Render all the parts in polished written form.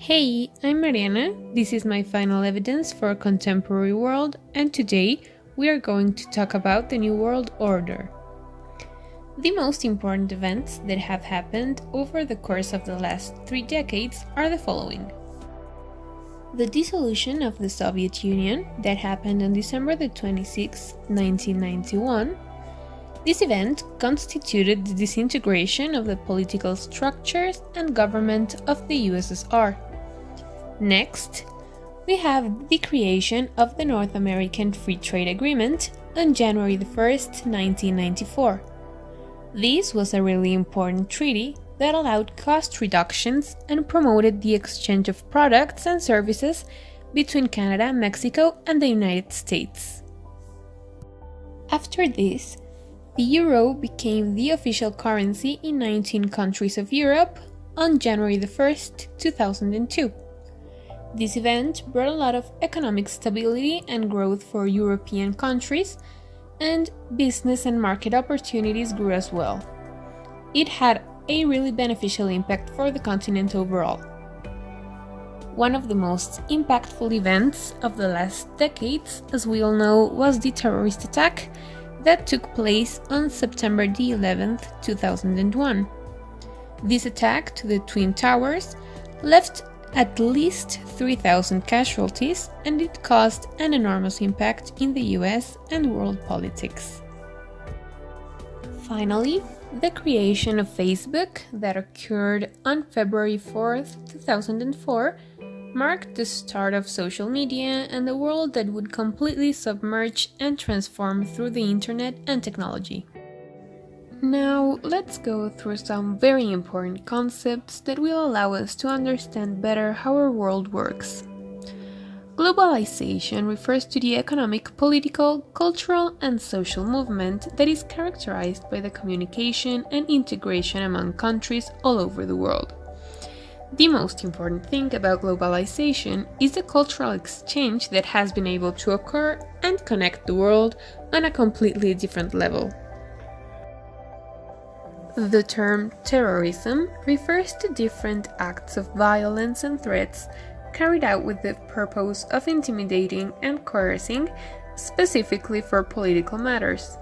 Hey, I'm Mariana. This is my final evidence for a contemporary world, and today we are going to talk about the New World Order. The most important events that have happened over the course of the last 3 decades are the following. The dissolution of the Soviet Union that happened on December 26, 1991. This event constituted the disintegration of the political structures and government of the USSR. Next, we have the creation of the North American Free Trade Agreement on January 1st, 1994. This was a really important treaty that allowed cost reductions and promoted the exchange of products and services between Canada, Mexico, and the United States. After this, the euro became the official currency in 19 countries of Europe on January 1st, 2002. This event brought a lot of economic stability and growth for European countries, and business and market opportunities grew as well. It had a really beneficial impact for the continent overall. One of the most impactful events of the last decades, as we all know, was the terrorist attack that took place on September 11th, 2001. This attack to the Twin Towers left at least 3,000 casualties, and it caused an enormous impact in the US and world politics. Finally, the creation of Facebook that occurred on February 4th, 2004, marked the start of social media and a world that would completely submerge and transform through the internet and technology. Now, let's go through some very important concepts that will allow us to understand better how our world works. Globalization refers to the economic, political, cultural, and social movement that is characterized by the communication and integration among countries all over the world. The most important thing about globalization is the cultural exchange that has been able to occur and connect the world on a completely different level. The term terrorism refers to different acts of violence and threats carried out with the purpose of intimidating and coercing, specifically for political matters.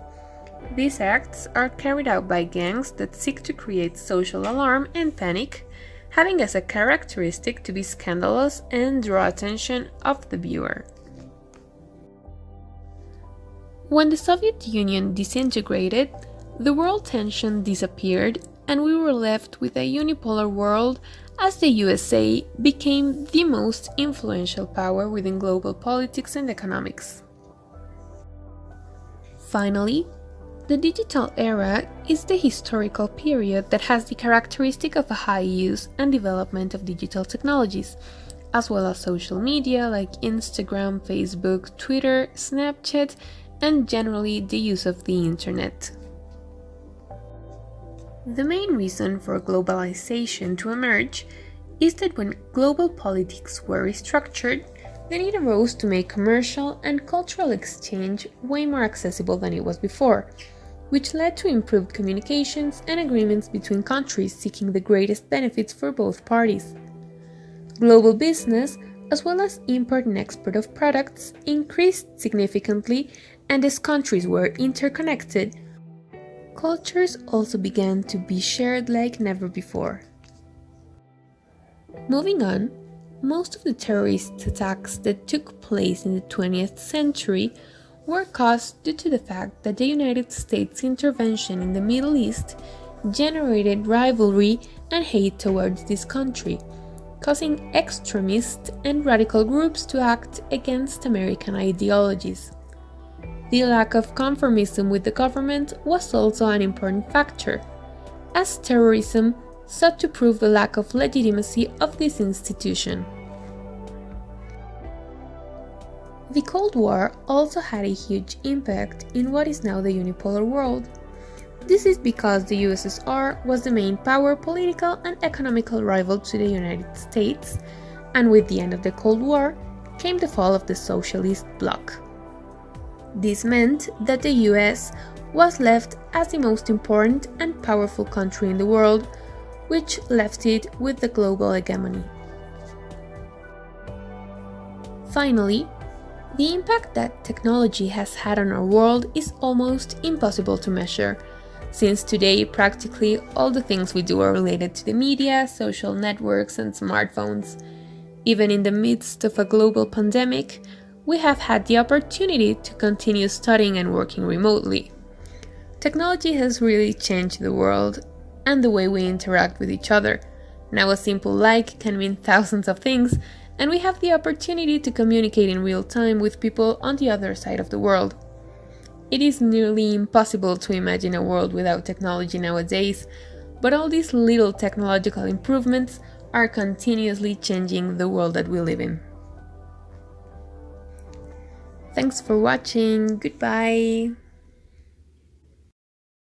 These acts are carried out by gangs that seek to create social alarm and panic, having as a characteristic to be scandalous and draw attention of the viewer. When the Soviet Union disintegrated, the world tension disappeared, and we were left with a unipolar world as the USA became the most influential power within global politics and economics. Finally, the digital era is the historical period that has the characteristic of a high use and development of digital technologies, as well as social media like Instagram, Facebook, Twitter, Snapchat, and generally the use of the internet. The main reason for globalization to emerge is that when global politics were restructured, the need arose to make commercial and cultural exchange way more accessible than it was before, which led to improved communications and agreements between countries seeking the greatest benefits for both parties. Global business, as well as import and export of products, increased significantly, and as countries were interconnected, cultures also began to be shared like never before. Moving on, most of the terrorist attacks that took place in the 20th century were caused due to the fact that the United States intervention in the Middle East generated rivalry and hate towards this country, causing extremist and radical groups to act against American ideologies. The lack of conformism with the government was also an important factor, as terrorism sought to prove the lack of legitimacy of this institution. The Cold War also had a huge impact in what is now the unipolar world. This is because the USSR was the main power, political and economical rival to the United States, and with the end of the Cold War came the fall of the socialist bloc. This meant that the US was left as the most important and powerful country in the world, which left it with the global hegemony. Finally, the impact that technology has had on our world is almost impossible to measure, since today practically all the things we do are related to the media, social networks, and smartphones. Even in the midst of a global pandemic, we have had the opportunity to continue studying and working remotely. Technology has really changed the world and the way we interact with each other. Now a simple like can mean thousands of things, and we have the opportunity to communicate in real time with people on the other side of the world. It is nearly impossible to imagine a world without technology nowadays, but all these little technological improvements are continuously changing the world that we live in. Thanks for watching. Goodbye.